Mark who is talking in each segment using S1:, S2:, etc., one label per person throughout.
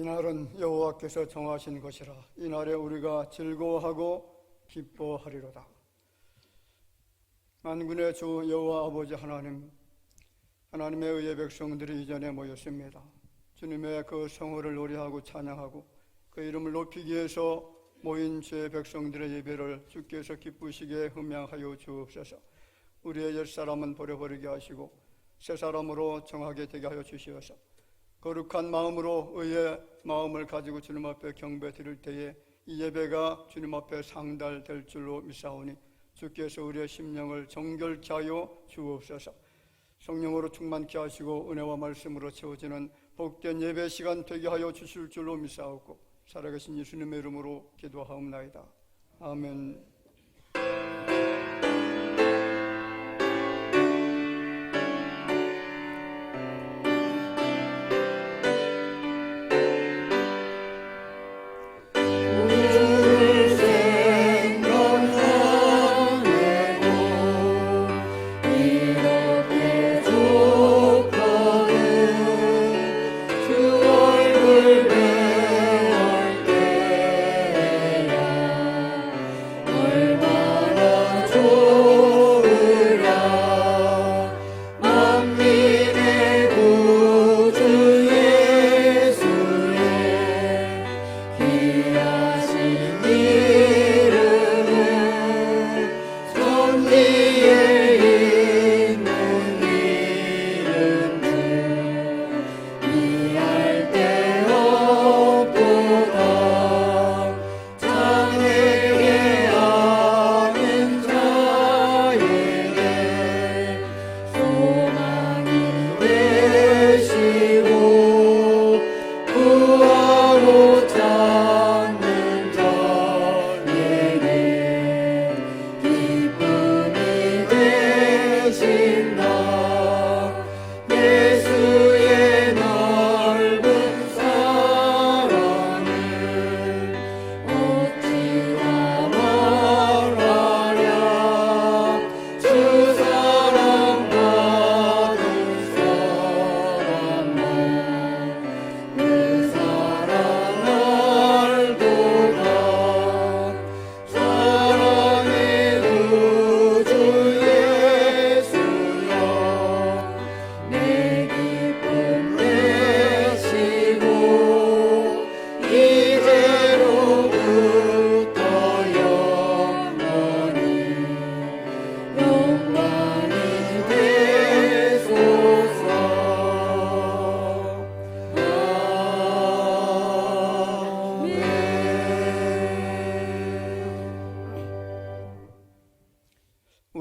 S1: 이날은 여호와께서 정하신 것이라. 이날에 우리가 즐거워하고 기뻐하리로다. 만군의 주 여호와 아버지 하나님, 하나님의 의의 백성들이 이전에 모였습니다. 주님의 그 성호를 노래하고 찬양하고 그 이름을 높이기 위해서 모인 주의 백성들의 예배를 주께서 기쁘시게 흠양하여 주옵소서. 우리의 옛사람은 버려버리게 하시고 새 사람으로 정하게 되게 하여 주시옵소서. 거룩한 마음으로 의의 마음을 가지고 주님 앞에 경배 드릴 때에 이 예배가 주님 앞에 상달될 줄로 믿사오니 주께서 우리의 심령을 정결케 하여 주옵소서. 성령으로 충만케 하시고 은혜와 말씀으로 채워지는 복된 예배 시간 되게 하여 주실 줄로 믿사옵고 살아계신 예수님의 이름으로 기도하옵나이다. 아멘.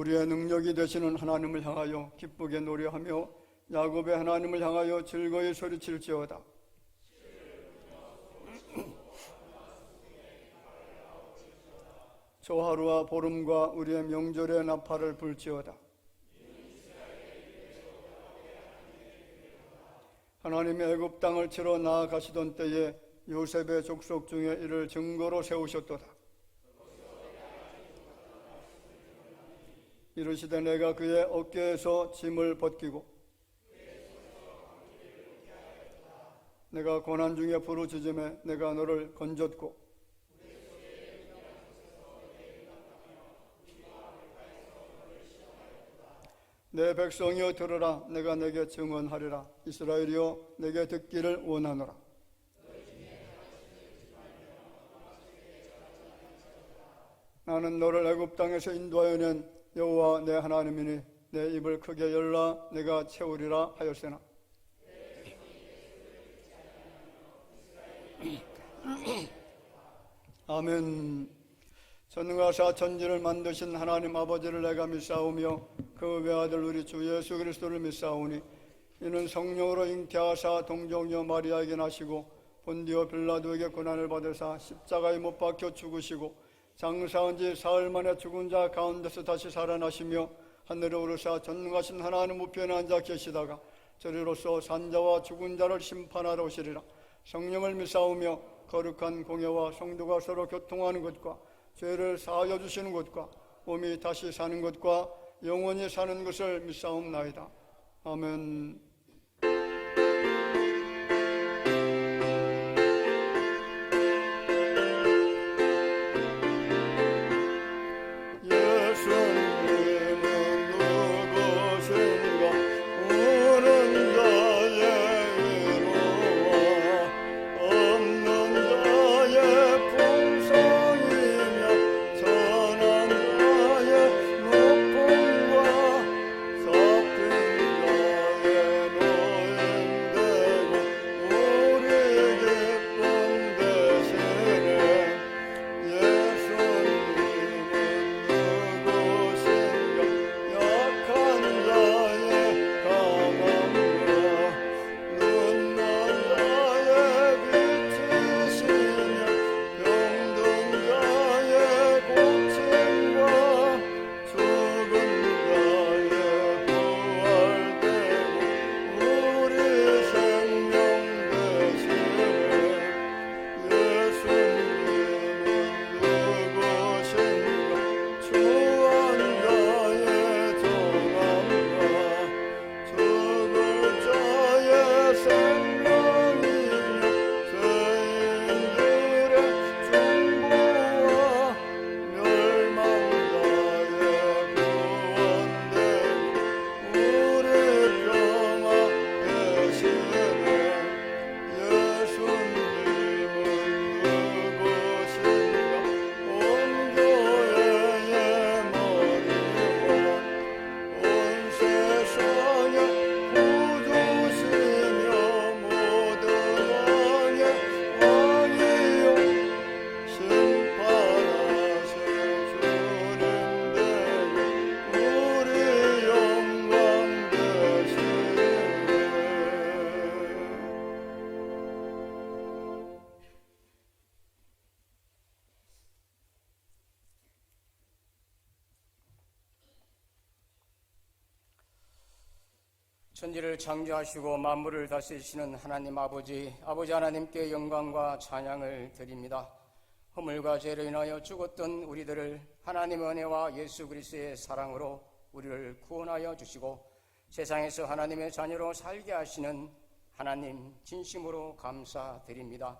S1: 우리의 능력이 되시는 하나님을 향하여 기쁘게 노래하며 야곱의 하나님을 향하여 즐거이 소리칠지어다. 조하루와 보름과 우리의 명절의 나팔을 불지어다. 하나님의 애굽 땅을 치러 나아가시던 때에 요셉의 족속 중에 이를 증거로 세우셨도다. 이르시되 내가 그의 어깨에서 짐을 벗기고 내가 고난 중에 부르짖음에 내가 너를 건졌고 내 백성이여 들으라. 내가 내게 증언하리라. 이스라엘이여 내게 듣기를 원하노라. 나는 너를 애굽 땅에서 인도하여 낸 여호와 내 하나님이니 내 입을 크게 열라 내가 채우리라 하였으나 아멘. 전능하사 천지를 만드신 하나님 아버지를 내가 믿사오며 그 외아들 우리 주 예수 그리스도를 믿사오니 이는 성령으로 잉태하사 동정녀 마리아에게 나시고 본디오 빌라도에게 고난을 받으사 십자가에 못 박혀 죽으시고 장사한 지 사흘 만에 죽은 자 가운데서 다시 살아나시며 하늘에 오르사 전능하신 하나님 우편에 앉아 계시다가 저리로서 산자와 죽은 자를 심판하러 오시리라. 성령을 믿사오며 거룩한 공예와 성도가 서로 교통하는 것과 죄를 사하여 주시는 것과 몸이 다시 사는 것과 영원히 사는 것을 믿사옵나이다. 아멘.
S2: 천지를 창조하시고 만물을 다스리시는 하나님 아버지 하나님께 영광과 찬양을 드립니다. 허물과 죄로 인하여 죽었던 우리들을 하나님의 은혜와 예수 그리스도의 사랑으로 우리를 구원하여 주시고 세상에서 하나님의 자녀로 살게 하시는 하나님 진심으로 감사드립니다.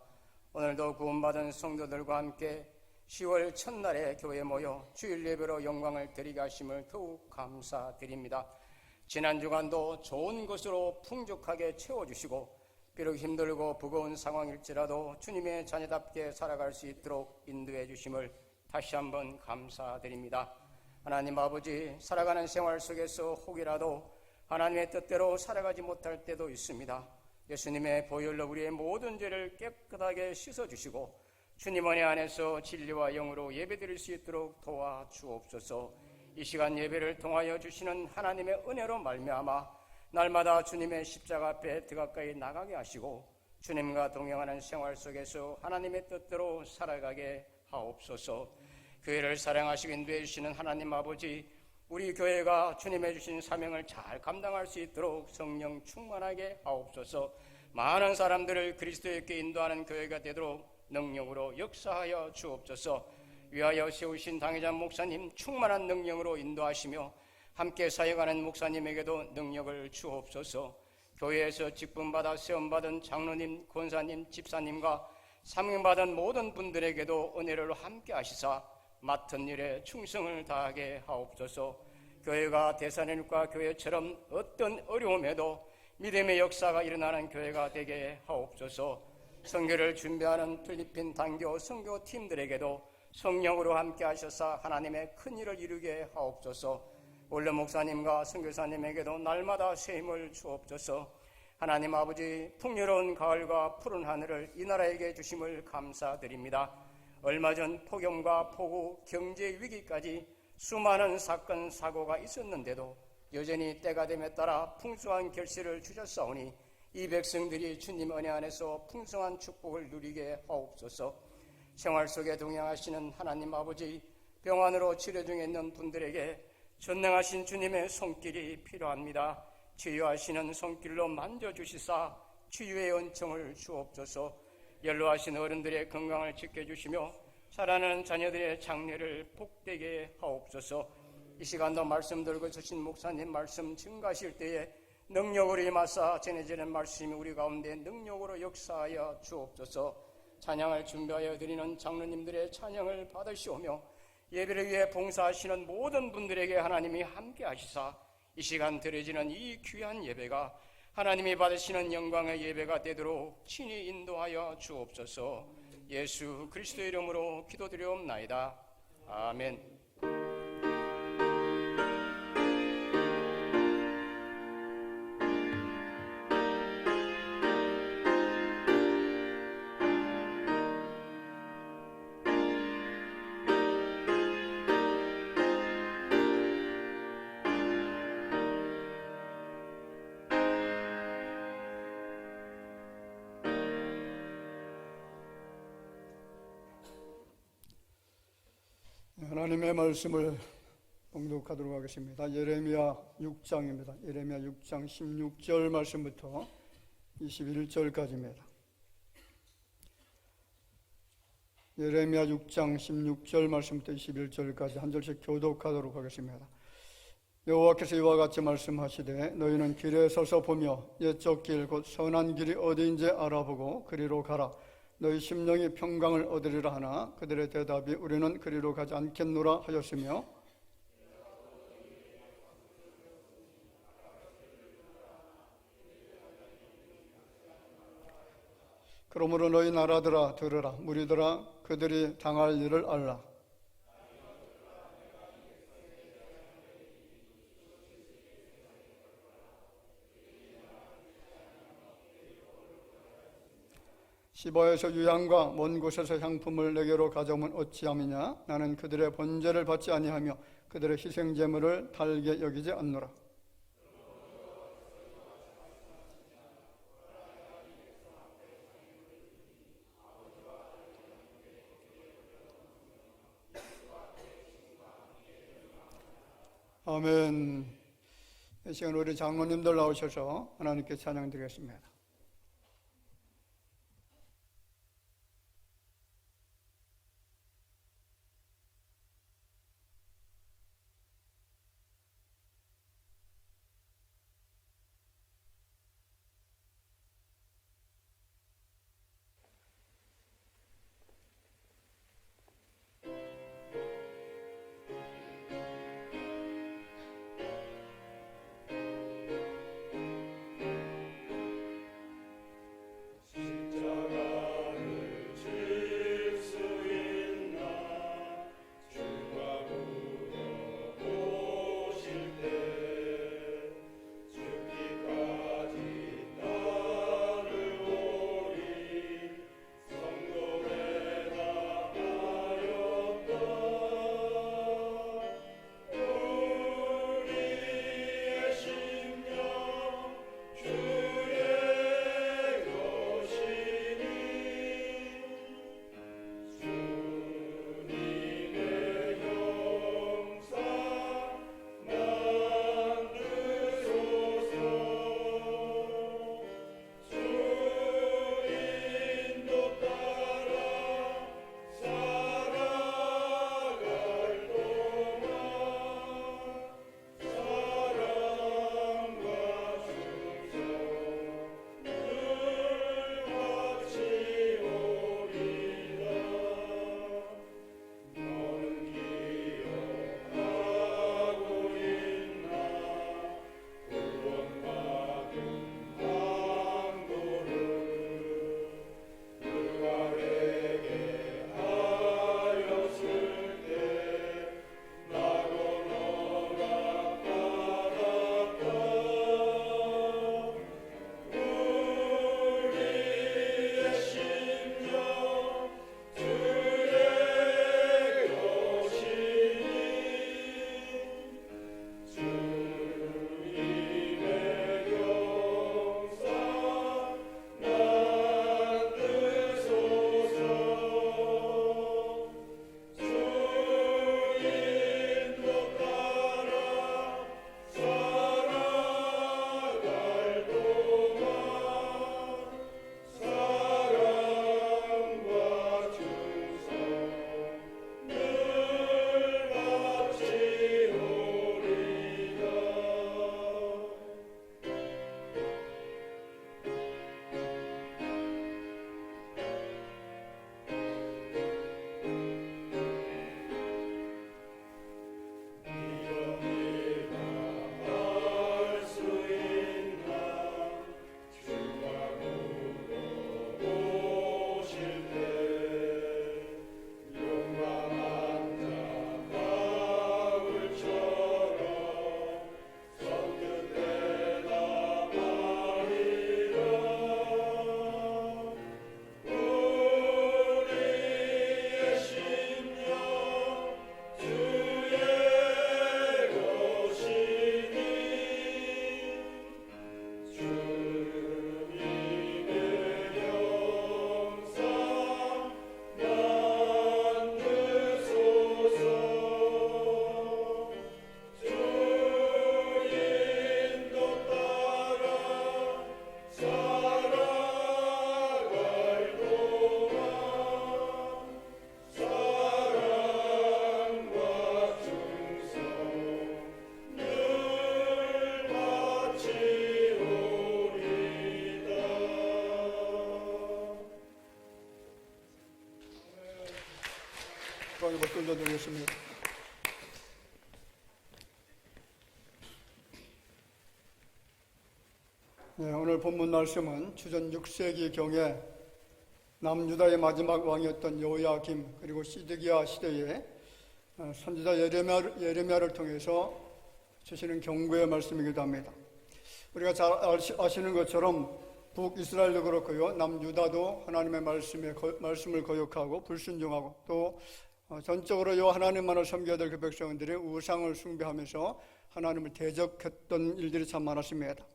S2: 오늘도 구원받은 성도들과 함께 10월 첫날에 교회에 모여 주일 예배로 영광을 드리게 하심을 더욱 감사드립니다. 지난 주간도 좋은 것으로 풍족하게 채워주시고 비록 힘들고 버거운 상황일지라도 주님의 자녀답게 살아갈 수 있도록 인도해 주심을 다시 한번 감사드립니다. 하나님 아버지, 살아가는 생활 속에서 혹이라도 하나님의 뜻대로 살아가지 못할 때도 있습니다. 예수님의 보혈로 우리의 모든 죄를 깨끗하게 씻어주시고 주님 은혜 안에서 진리와 영으로 예배드릴 수 있도록 도와주옵소서. 이 시간 예배를 통하여 주시는 하나님의 은혜로 말미암아 날마다 주님의 십자가 앞에 더 가까이 나가게 하시고 주님과 동행하는 생활 속에서 하나님의 뜻대로 살아가게 하옵소서. 교회를 사랑하시고 인도해 주시는 하나님 아버지, 우리 교회가 주님의 주신 사명을 잘 감당할 수 있도록 성령 충만하게 하옵소서. 많은 사람들을 그리스도에게 인도하는 교회가 되도록 능력으로 역사하여 주옵소서. 위하여 세우신 당회장 목사님 충만한 능력으로 인도하시며 함께 사역하는 목사님에게도 능력을 주옵소서. 교회에서 직분받아 세움받은 장로님, 권사님, 집사님과 사명받은 모든 분들에게도 은혜를 함께 하시사 맡은 일에 충성을 다하게 하옵소서. 교회가 대산일과 교회처럼 어떤 어려움에도 믿음의 역사가 일어나는 교회가 되게 하옵소서. 선교를 준비하는 필리핀 단교 선교팀들에게도 성령으로 함께 하셔서 하나님의 큰 일을 이루게 하옵소서. 원로 목사님과 선교사님에게도 날마다 새 힘을 주옵소서. 하나님 아버지, 풍요로운 가을과 푸른 하늘을 이 나라에게 주심을 감사드립니다. 얼마 전 폭염과 폭우, 경제 위기까지 수많은 사건 사고가 있었는데도 여전히 때가 됨에 따라 풍성한 결실을 주셨사오니 이 백성들이 주님 은혜 안에서 풍성한 축복을 누리게 하옵소서. 생활 속에 동행하시는 하나님 아버지, 병환으로 치료 중에 있는 분들에게 전능하신 주님의 손길이 필요합니다. 치유하시는 손길로 만져주시사 치유의 은총을 주옵소서. 연로하신 어른들의 건강을 지켜주시며 자라는 자녀들의 장래를 복되게 하옵소서. 이 시간도 말씀 들고 주신 목사님 말씀 증가하실 때에 능력으로 임하사 전해지는 말씀이 우리 가운데 능력으로 역사하여 주옵소서. 찬양을 준비하여 드리는 장로님들의 찬양을 받으시오며 예배를 위해 봉사하시는 모든 분들에게 하나님이 함께 하시사 이 시간 드려지는 이 귀한 예배가 하나님이 받으시는 영광의 예배가 되도록 친히 인도하여 주옵소서. 예수 그리스도의 이름으로 기도드리옵나이다. 아멘.
S1: 하나님의 말씀을 봉독하도록 하겠습니다. 예레미야 6장입니다. 예레미야 6장 16절 말씀부터 21절까지입니다. 예레미야 6장 16절 말씀부터 21절까지 한 절씩 교독하도록 하겠습니다. 여호와께서 이와 같이 말씀하시되 너희는 길에 서서 보며 옛적 길 곧 선한 길이 어디인지 알아보고 그리로 가라. 너희 심령이 평강을 얻으리라 하나 그들의 대답이 우리는 그리로 가지 않겠노라 하였으며 그러므로 너희 나라들아 들으라. 무리들아 그들이 당할 일을 알라. 시바에서 유향과 먼 곳에서 향품을 내게로 가져오면 어찌함이냐. 나는 그들의 번제를 받지 아니하며 그들의 희생제물을 달게 여기지 않노라. 아멘. 이 시간 우리 장로님들 나오셔서 하나님께 찬양드리겠습니다. 한번 돌려드리겠습니다. 네, 오늘 본문 말씀은 주전 6세기 경에 남유다의 마지막 왕이었던 여호야김 그리고 시드기야 시대에 선지자 예레미야를 통해서 주시는 경고의 말씀이기도 합니다. 우리가 잘 아시는 것처럼 북이스라엘도 그렇고요, 남유다도 하나님의 말씀을 거역하고 불순종하고 또 전적으로 요 하나님만을 섬겨야 될 그 백성들이 우상을 숭배하면서 하나님을 대적했던 일들이 참 많았습니다.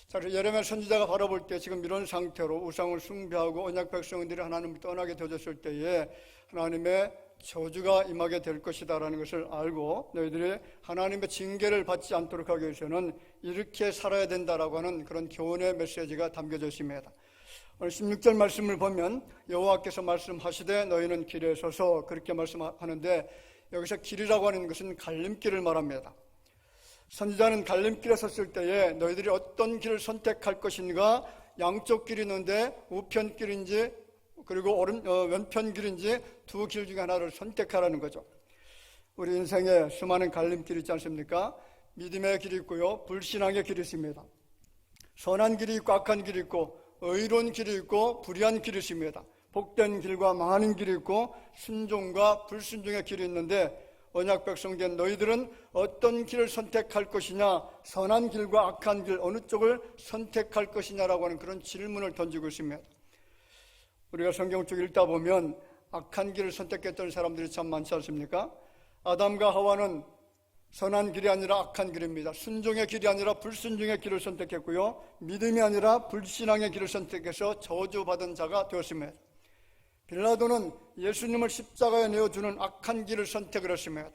S1: 자, 예레미야 선지자가 바라볼 때 지금 이런 상태로 우상을 숭배하고 언약 백성들이 하나님을 떠나게 되어졌을 때에 하나님의 저주가 임하게 될 것이다라는 것을 알고 너희들이 하나님의 징계를 받지 않도록 하기 위해서는 이렇게 살아야 된다라고 하는 그런 교훈의 메시지가 담겨져 있습니다. 오늘 16절 말씀을 보면 여호와께서 말씀하시되 너희는 길에 서서 그렇게 말씀하는데 여기서 길이라고 하는 것은 갈림길을 말합니다. 선지자는 갈림길에 섰을 때에 너희들이 어떤 길을 선택할 것인가, 양쪽 길이 있는데 우편길인지 그리고 왼편길인지 두 길 중에 하나를 선택하라는 거죠. 우리 인생에 수많은 갈림길이 있지 않습니까? 믿음의 길이 있고요, 불신앙의 길이 있습니다. 선한 길이 있고 악한 길이 있고, 의로운 길이 있고 불의한 길이 있습니다. 복된 길과 망하는 길이 있고 순종과 불순종의 길이 있는데 언약 백성된 너희들은 어떤 길을 선택할 것이냐, 선한 길과 악한 길 어느 쪽을 선택할 것이냐라고 하는 그런 질문을 던지고 있습니다. 우리가 성경 쪽 읽다 보면 악한 길을 선택했던 사람들이 참 많지 않습니까? 아담과 하와는 선한 길이 아니라 악한 길입니다. 순종의 길이 아니라 불순종의 길을 선택했고요, 믿음이 아니라 불신앙의 길을 선택해서 저주받은 자가 되었습니다. 빌라도는 예수님을 십자가에 내어주는 악한 길을 선택을 했습니다.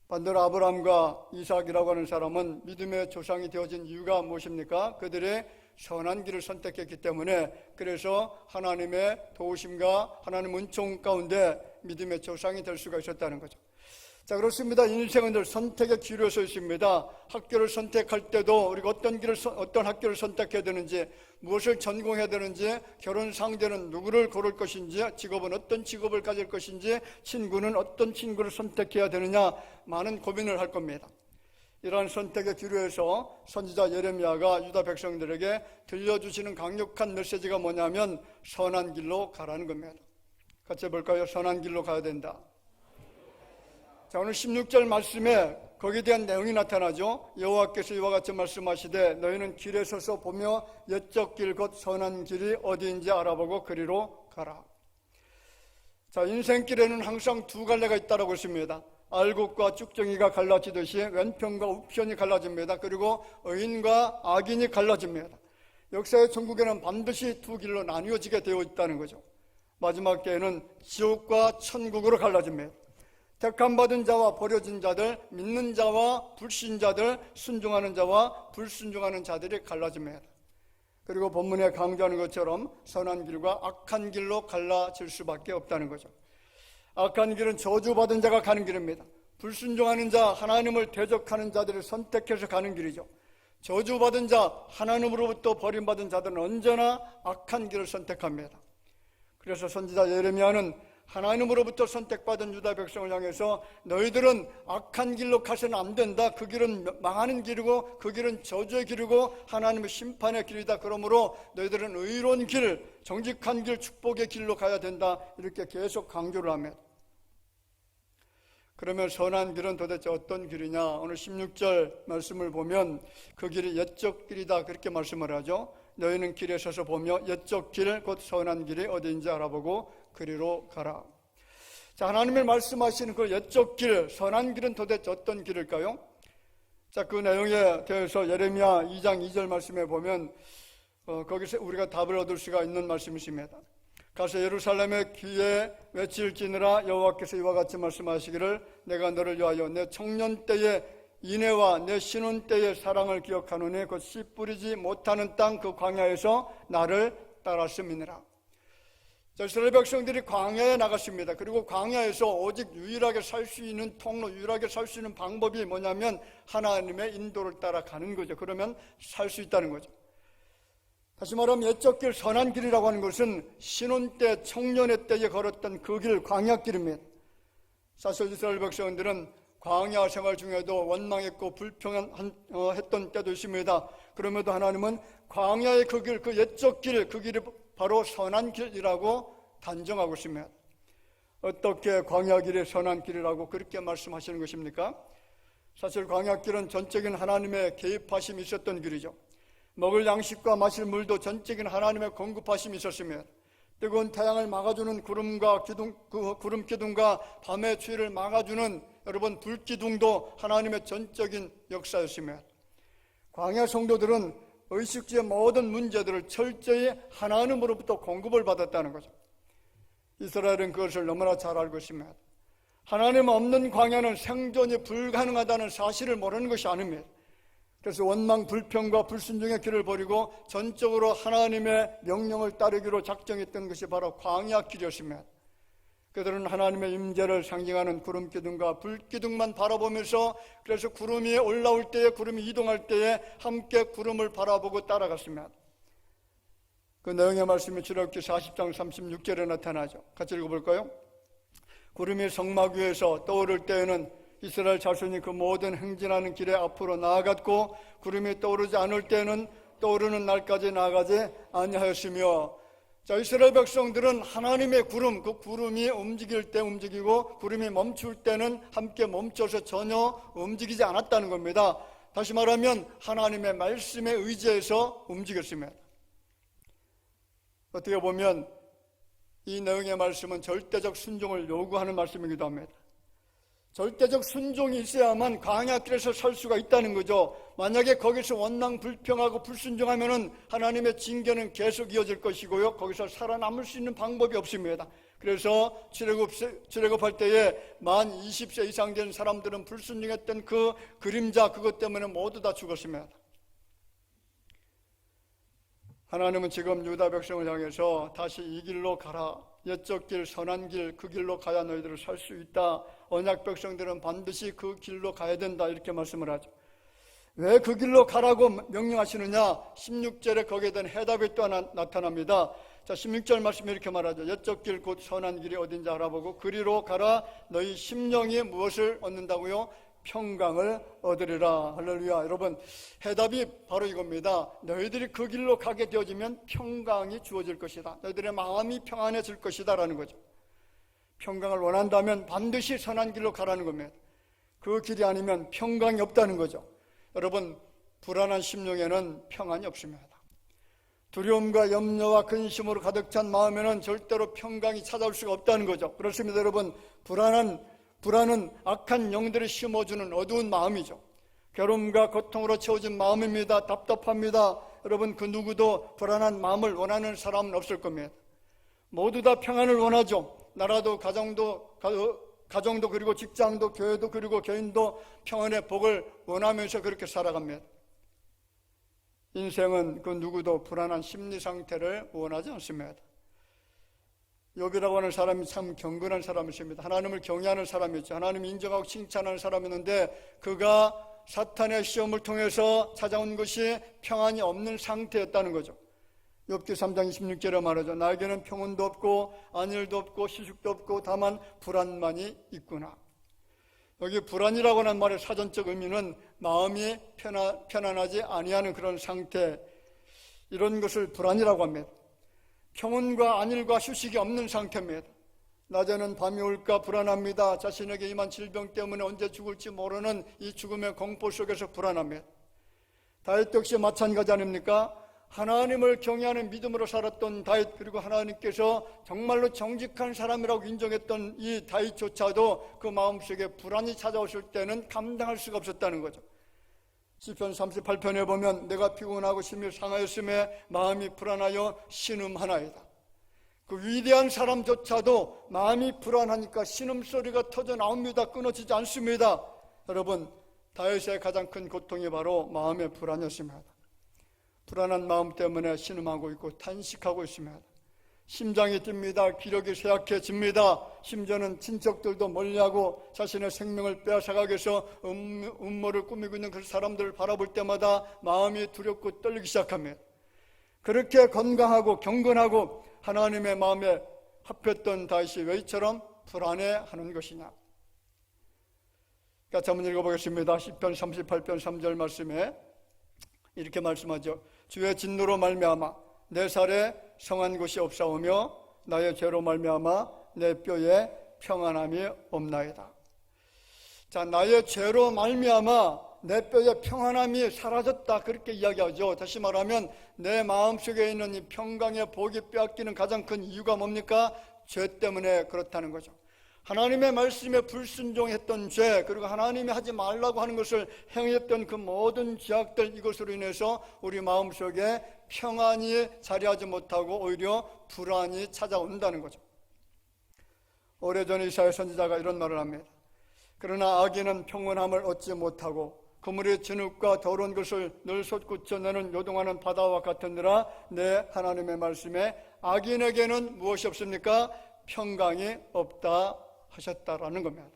S1: 반대로 아브라함과 이삭이라고 하는 사람은 믿음의 조상이 되어진 이유가 무엇입니까? 그들의 선한 길을 선택했기 때문에, 그래서 하나님의 도우심과 하나님 은총 가운데 믿음의 조상이 될 수가 있었다는 거죠. 자, 그렇습니다. 인생은 늘 선택의 기로에 서 있습니다. 학교를 선택할 때도 우리가 어떤 학교를 선택해야 되는지, 무엇을 전공해야 되는지, 결혼 상대는 누구를 고를 것인지, 직업은 어떤 직업을 가질 것인지, 친구는 어떤 친구를 선택해야 되느냐, 많은 고민을 할 겁니다. 이러한 선택의 기로에서 선지자 예레미야가 유다 백성들에게 들려주시는 강력한 메시지가 뭐냐면 선한 길로 가라는 겁니다. 같이 볼까요? 선한 길로 가야 된다. 자, 오늘 16절 말씀에 거기에 대한 내용이 나타나죠. 여호와께서 이와 같이 말씀하시되 너희는 길에 서서 보며 옛적 길 곧 선한 길이 어디인지 알아보고 그리로 가라. 자, 인생길에는 항상 두 갈래가 있다고 했습니다. 알곡과 쭉정이가 갈라지듯이 왼편과 우편이 갈라집니다. 그리고 의인과 악인이 갈라집니다. 역사의 천국에는 반드시 두 길로 나뉘어지게 되어 있다는 거죠. 마지막 때에는 지옥과 천국으로 갈라집니다. 택함받은 자와 버려진 자들, 믿는 자와 불신자들, 순종하는 자와 불순종하는 자들이 갈라집니다. 그리고 본문에 강조하는 것처럼 선한 길과 악한 길로 갈라질 수밖에 없다는 거죠. 악한 길은 저주받은 자가 가는 길입니다. 불순종하는 자, 하나님을 대적하는 자들을 선택해서 가는 길이죠. 저주받은 자, 하나님으로부터 버림받은 자들은 언제나 악한 길을 선택합니다. 그래서 선지자 예레미야는 하나님으로부터 선택받은 유다 백성을 향해서 너희들은 악한 길로 가서는 안 된다. 그 길은 망하는 길이고 그 길은 저주의 길이고 하나님의 심판의 길이다. 그러므로 너희들은 의로운 길, 정직한 길, 축복의 길로 가야 된다. 이렇게 계속 강조를 합니다. 그러면 선한 길은 도대체 어떤 길이냐? 오늘 16절 말씀을 보면 그 길이 옛적 길이다. 그렇게 말씀을 하죠. 너희는 길에 서서 보며 옛적 길, 곧 선한 길이 어디인지 알아보고 그리로 가라. 자, 하나님의 말씀하시는 그 옛적 길, 선한 길은 도대체 어떤 길일까요? 자, 그 내용에 대해서 예레미야 2장 2절 말씀에 보면 거기서 우리가 답을 얻을 수가 있는 말씀이십니다. 가서 예루살렘의 귀에 외칠지니라 여호와께서 이와 같이 말씀하시기를 내가 너를 위하여 내 청년 때의 인애와 내 신혼 때의 사랑을 기억하노니 그 씨 뿌리지 못하는 땅 그 광야에서 나를 따랐음이니라. 이스라엘 백성들이 광야에 나갔습니다. 그리고 광야에서 오직 유일하게 살 수 있는 통로, 유일하게 살 수 있는 방법이 뭐냐면 하나님의 인도를 따라가는 거죠. 그러면 살 수 있다는 거죠. 다시 말하면 옛적 길, 선한 길이라고 하는 것은 신혼 때, 청년의 때에 걸었던 그 길, 광야길입니다. 사실 이스라엘 백성들은 광야 생활 중에도 원망했고 불평했던 때도 있습니다. 그럼에도 하나님은 광야의 그 길, 그 옛적 길, 그 길이 바로 선한 길이라고 단정하고 있습니다. 어떻게 광야길이 선한 길이라고 그렇게 말씀하시는 것입니까? 사실 광야길은 전적인 하나님의 개입하심이 있었던 길이죠. 먹을 양식과 마실 물도 전적인 하나님의 공급하심이 있었으며 뜨거운 태양을 막아주는 구름 기둥과 밤의 추위를 막아주는 여러분 불기둥도 하나님의 전적인 역사였으며 광야 성도들은 의식주의 모든 문제들을 철저히 하나님으로부터 공급을 받았다는 거죠. 이스라엘은 그것을 너무나 잘 알고 있습니다. 하나님 없는 광야는 생존이 불가능하다는 사실을 모르는 것이 아닙니다. 그래서 원망 불평과 불순종의 길을 버리고 전적으로 하나님의 명령을 따르기로 작정했던 것이 바로 광야 길이었습니다. 그들은 하나님의 임재를 상징하는 구름 기둥과 불 기둥만 바라보면서, 그래서 구름이 올라올 때에, 구름이 이동할 때에 함께 구름을 바라보고 따라갔습니다. 그 내용의 말씀이 출애굽기 40장 36절에 나타나죠. 같이 읽어볼까요? 구름이 성막 위에서 떠오를 때에는 이스라엘 자손이 그 모든 행진하는 길에 앞으로 나아갔고, 구름이 떠오르지 않을 때에는 떠오르는 날까지 나아가지 아니하였으며, 자, 이스라엘 백성들은 하나님의 구름, 그 구름이 움직일 때 움직이고 구름이 멈출 때는 함께 멈춰서 전혀 움직이지 않았다는 겁니다. 다시 말하면 하나님의 말씀에 의지해서 움직였습니다. 어떻게 보면 이 내용의 말씀은 절대적 순종을 요구하는 말씀이기도 합니다. 절대적 순종이 있어야만 광야길에서 설 수가 있다는 거죠. 만약에 거기서 원망 불평하고 불순종하면은 하나님의 징계는 계속 이어질 것이고요, 거기서 살아남을 수 있는 방법이 없습니다. 그래서 출애굽할 때에 만 20세 이상 된 사람들은 불순종했던 그 그림자, 그것 때문에 모두 다 죽었습니다. 하나님은 지금 유다 백성을 향해서 다시 이 길로 가라, 옛적 길, 선한 길, 그 길로 가야 너희들을 살 수 있다, 언약 백성들은 반드시 그 길로 가야 된다, 이렇게 말씀을 하죠. 왜 그 길로 가라고 명령하시느냐? 16절에 거기에 대한 해답이 또 하나 나타납니다. 자, 16절 말씀에 이렇게 말하죠. 옛적 길 곧 선한 길이 어딘지 알아보고 그리로 가라, 너희 심령이 무엇을 얻는다고요? 평강을 얻으리라. 할렐루야. 여러분, 해답이 바로 이겁니다. 너희들이 그 길로 가게 되어지면 평강이 주어질 것이다, 너희들의 마음이 평안해질 것이다 라는 거죠. 평강을 원한다면 반드시 선한 길로 가라는 겁니다. 그 길이 아니면 평강이 없다는 거죠. 여러분, 불안한 심령에는 평안이 없습니다. 두려움과 염려와 근심으로 가득 찬 마음에는 절대로 평강이 찾아올 수가 없다는 거죠. 그렇습니다. 여러분, 불안은 악한 영들이 심어주는 어두운 마음이죠. 괴로움과 고통으로 채워진 마음입니다. 답답합니다. 여러분, 그 누구도 불안한 마음을 원하는 사람은 없을 겁니다. 모두 다 평안을 원하죠. 나라도 가정도 그리고 직장도 교회도 그리고 개인도 평안의 복을 원하면서 그렇게 살아갑니다. 인생은 그 누구도 불안한 심리 상태를 원하지 않습니다. 욥이라고 하는 사람이 참 경건한 사람이십니다. 하나님을 경외하는 사람이죠. 하나님을 인정하고 칭찬하는 사람이었는데 그가 사탄의 시험을 통해서 찾아온 것이 평안이 없는 상태였다는 거죠. 욥기 3장 26절에 말하죠. 나에게는 평온도 없고 안일도 없고 시숙도 없고 다만 불안만이 있구나. 여기 불안이라고 하는 말의 사전적 의미는 마음이 편안하지 아니하는 그런 상태, 이런 것을 불안이라고 합니다. 평온과 안일과 휴식이 없는 상태입니다. 낮에는 밤이 올까 불안합니다. 자신에게 임한 질병 때문에 언제 죽을지 모르는 이 죽음의 공포 속에서 불안합니다. 다윗 역시 마찬가지 아닙니까? 하나님을 경외하는 믿음으로 살았던 다윗, 그리고 하나님께서 정말로 정직한 사람이라고 인정했던 이 다윗조차도 그 마음속에 불안이 찾아오실 때는 감당할 수가 없었다는 거죠. 시편 38편에 보면 내가 피곤하고 심히 상하였음에 마음이 불안하여 신음하나이다. 그 위대한 사람조차도 마음이 불안하니까 신음소리가 터져 나옵니다. 끊어지지 않습니다. 여러분, 다윗의 가장 큰 고통이 바로 마음의 불안이었습니다. 불안한 마음 때문에 신음하고 있고 탄식하고 있습니다. 심장이 뜁니다. 기력이 쇠약해집니다. 심지어는 친척들도 멀리하고 자신의 생명을 빼앗아가기 위해서 음모를 꾸미고 있는 그 사람들을 바라볼 때마다 마음이 두렵고 떨리기 시작합니다. 그렇게 건강하고 경건하고 하나님의 마음에 합했던 다윗이 왜 이처럼 불안해하는 것이냐? 같이 한번 읽어보겠습니다. 시편 38편 3절 말씀에 이렇게 말씀하죠. 주의 진노로 말미암아 내 살에 성한 곳이 없사오며 나의 죄로 말미암아 내 뼈에 평안함이 없나이다. 자, 나의 죄로 말미암아 내 뼈에 평안함이 사라졌다, 그렇게 이야기하죠. 다시 말하면 내 마음속에 있는 이 평강의 복이 빼앗기는 가장 큰 이유가 뭡니까? 죄 때문에 그렇다는 거죠. 하나님의 말씀에 불순종했던 죄, 그리고 하나님이 하지 말라고 하는 것을 행했던 그 모든 죄악들, 이것으로 인해서 우리 마음속에 평안이 자리하지 못하고 오히려 불안이 찾아온다는 거죠. 오래전에 이사야 선지자가 이런 말을 합니다. 그러나 악인은 평온함을 얻지 못하고 그물의 진흙과 더러운 것을 늘 솟구쳐 내는 요동하는 바다와 같으니라. 내 하나님의 말씀에 악인에게는 무엇이 없습니까? 평강이 없다 하셨다라는 겁니다.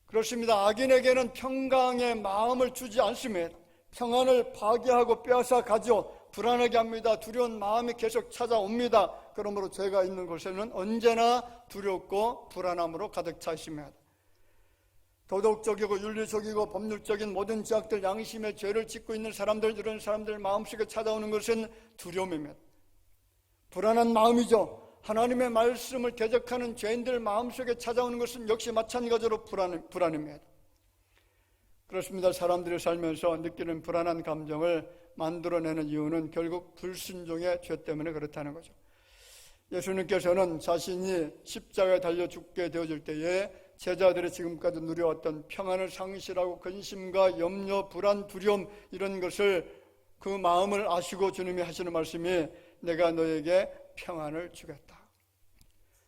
S1: 그렇습니다. 악인에게는 평강의 마음을 주지 않습니다. 평안을 파괴하고 빼앗아 가죠. 불안하게 합니다. 두려운 마음이 계속 찾아옵니다. 그러므로 죄가 있는 곳에는 언제나 두렵고 불안함으로 가득 차 있습니다. 도덕적이고 윤리적이고 법률적인 모든 죄악들, 양심의 죄를 짓고 있는 사람들, 이런 사람들 마음속에 찾아오는 것은 두려움입니다. 불안한 마음이죠. 하나님의 말씀을 대적하는 죄인들 마음속에 찾아오는 것은 역시 마찬가지로 불안입니다. 그렇습니다. 사람들이 살면서 느끼는 불안한 감정을 만들어내는 이유는 결국 불순종의 죄 때문에 그렇다는 거죠. 예수님께서는 자신이 십자가에 달려 죽게 되어질 때에 제자들이 지금까지 누려왔던 평안을 상실하고 근심과 염려, 불안, 두려움 이런 것을 그 마음을 아시고 주님이 하시는 말씀이 내가 너에게 평안을 주겠다.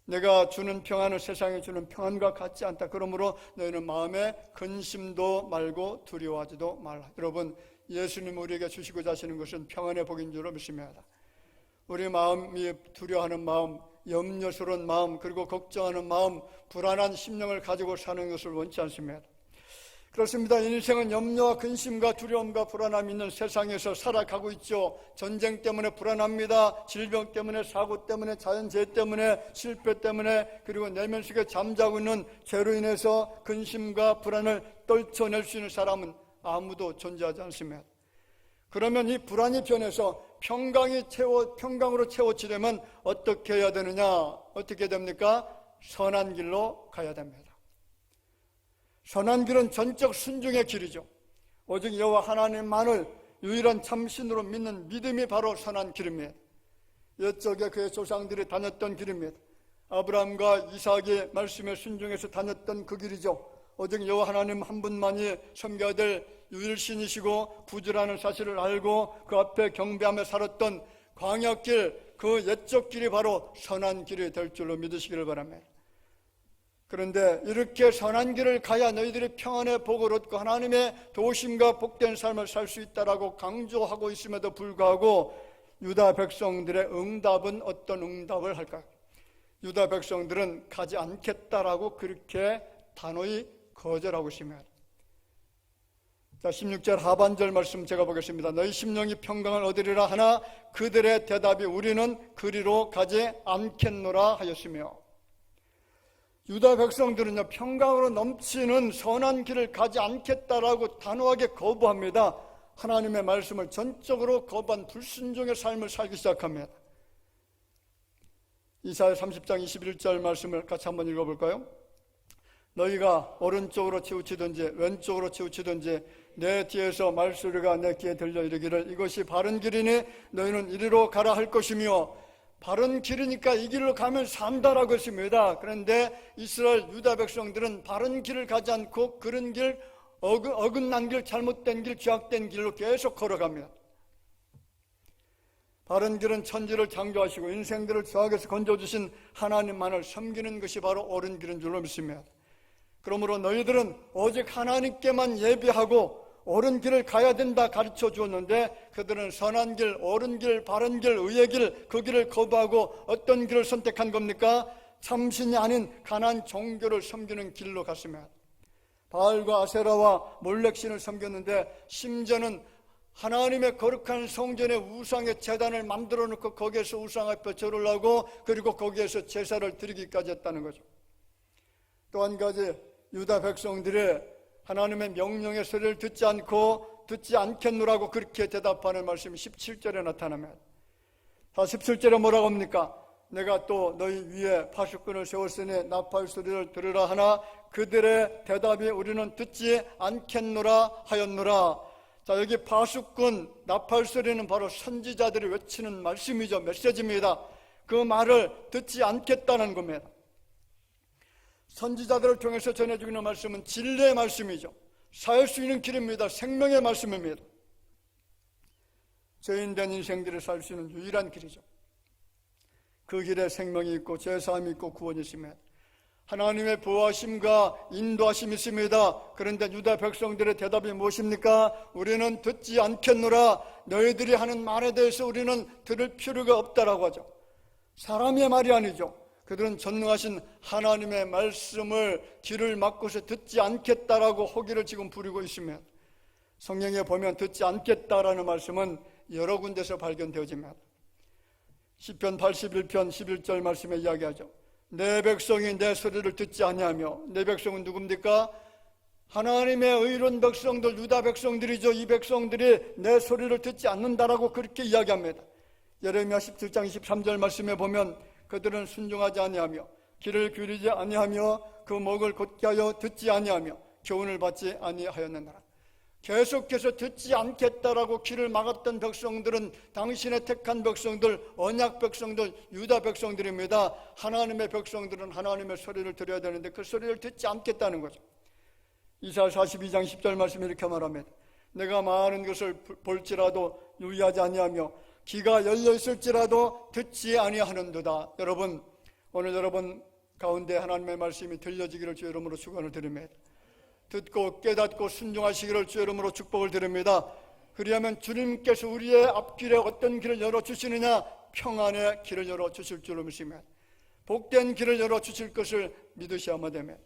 S1: 내가 주는 평안은 세상에 주는 평안과 같지 않다. 그러므로 너희는 마음에 근심도 말고 두려워하지도 말라. 여러분, 예수님 우리에게 주시고자 하시는 것은 평안의 복인 줄로 믿습니다. 우리 마음이 두려워하는 마음, 염려스러운 마음, 그리고 걱정하는 마음, 불안한 심령을 가지고 사는 것을 원치 않습니다. 그렇습니다. 인생은 염려와 근심과 두려움과 불안함이 있는 세상에서 살아가고 있죠. 전쟁 때문에 불안합니다. 질병 때문에, 사고 때문에, 자연재해 때문에, 실패 때문에, 그리고 내면 속에 잠자고 있는 죄로 인해서 근심과 불안을 떨쳐낼 수 있는 사람은 아무도 존재하지 않습니다. 그러면 이 불안이 변해서 평강으로 채워지려면 어떻게 해야 되느냐? 어떻게 됩니까? 선한 길로 가야 됩니다. 선한 길은 전적 순종의 길이죠. 오직 여호와 하나님만을 유일한 참신으로 믿는 믿음이 바로 선한 길입니다. 옛적에 그의 조상들이 다녔던 길입니다. 아브라함과 이삭의 말씀에 순종해서 다녔던 그 길이죠. 오직 여호와 하나님 한 분만이 섬겨야 될 유일신이시고 구주라는 사실을 알고 그 앞에 경배하며 살았던 광야길, 그 옛적 길이 바로 선한 길이 될 줄로 믿으시기를 바랍니다. 그런데 이렇게 선한 길을 가야 너희들이 평안의 복을 얻고 하나님의 도우심과 복된 삶을 살 수 있다라고 강조하고 있음에도 불구하고 유다 백성들의 응답은 어떤 응답을 할까요? 유다 백성들은 가지 않겠다라고 그렇게 단호히 거절하고 있습니다. 자, 16절 하반절 말씀 제가 보겠습니다. 너희 심령이 평강을 얻으리라 하나 그들의 대답이 우리는 그리로 가지 않겠노라 하였으며, 유다 백성들은요, 평강으로 넘치는 선한 길을 가지 않겠다라고 단호하게 거부합니다. 하나님의 말씀을 전적으로 거부한 불순종의 삶을 살기 시작합니다. 이사야 30장 21절 말씀을 같이 한번 읽어볼까요? 너희가 오른쪽으로 치우치든지 왼쪽으로 치우치든지 내 뒤에서 말소리가 내 귀에 들려 이르기를 이것이 바른 길이니 너희는 이리로 가라 할 것이며, 바른 길이니까 이 길로 가면 산다라고 했습니다. 그런데 이스라엘 유다 백성들은 바른 길을 가지 않고 그런 길, 어긋난 길, 잘못된 길, 죄악된 길로 계속 걸어갑니다. 바른 길은 천지를 창조하시고 인생들을 죄악에서 건져주신 하나님만을 섬기는 것이 바로 옳은 길인 줄로 믿습니다. 그러므로 너희들은 오직 하나님께만 예배하고 옳은 길을 가야 된다 가르쳐 주었는데, 그들은 선한 길, 옳은 길, 바른 길, 의의 길, 그 길을 거부하고 어떤 길을 선택한 겁니까? 참신이 아닌 가난 종교를 섬기는 길로 갔습니다. 바알과 아세라와 몰렉신을 섬겼는데, 심지어는 하나님의 거룩한 성전의 우상의 제단을 만들어 놓고 거기에서 우상 앞에 절을 하고 그리고 거기에서 제사를 드리기까지 했다는 거죠. 또 한 가지, 유다 백성들이 하나님의 명령의 소리를 듣지 않겠노라고 그렇게 대답하는 말씀이 17절에 나타납니다. 17절에 뭐라고 합니까? 내가 또 너희 위에 파수꾼을 세웠으니 나팔 소리를 들으라 하나 그들의 대답이 우리는 듣지 않겠노라 하였노라. 자, 여기 파수꾼, 나팔 소리는 바로 선지자들이 외치는 말씀이죠. 메시지입니다. 그 말을 듣지 않겠다는 겁니다. 선지자들을 통해서 전해주는 말씀은 진리의 말씀이죠. 살 수 있는 길입니다. 생명의 말씀입니다. 죄인된 인생들이 살 수 있는 유일한 길이죠. 그 길에 생명이 있고 죄사함이 있고 구원이 있으며 하나님의 보호하심과 인도하심이 있습니다. 그런데 유다 백성들의 대답이 무엇입니까? 우리는 듣지 않겠노라. 너희들이 하는 말에 대해서 우리는 들을 필요가 없다라고 하죠. 사람의 말이 아니죠. 그들은 전능하신 하나님의 말씀을 귀를 막고서 듣지 않겠다라고 호기를 지금 부리고 있으면, 성경에 보면 듣지 않겠다라는 말씀은 여러 군데서 발견되어집니다. 시편 81편 11절 말씀에 이야기하죠. 내 백성이 내 소리를 듣지 아니하며, 내 백성은 누굽니까? 하나님의 의로운 백성들, 유다 백성들이죠. 이 백성들이 내 소리를 듣지 않는다라고 그렇게 이야기합니다. 예레미야 17장 23절 말씀에 보면 그들은 순종하지 아니하며 귀를 기울이지 아니하며 그 목을 곧게 하여 듣지 아니하며 교훈을 받지 아니하였느니라. 계속해서 듣지 않겠다라고 귀를 막았던 백성들은 당신의 택한 백성들, 언약 백성들, 유다 백성들입니다. 하나님의 백성들은 하나님의 소리를 들어야 되는데 그 소리를 듣지 않겠다는 거죠. 이사야 42장 10절 말씀에 이렇게 말합니다. 내가 많은 것을 볼지라도 유의하지 아니하며 귀가 열려 있을지라도 듣지 아니하는도다. 여러분, 오늘 여러분 가운데 하나님의 말씀이 들려지기를 주의 이름으로 축원을 드립니다. 듣고 깨닫고 순종하시기를 주의 이름으로 축복을 드립니다. 그리하면 주님께서 우리의 앞길에 어떤 길을 열어주시느냐? 평안의 길을 열어주실 줄로 믿으며 복된 길을 열어주실 것을 믿으시야마 되며,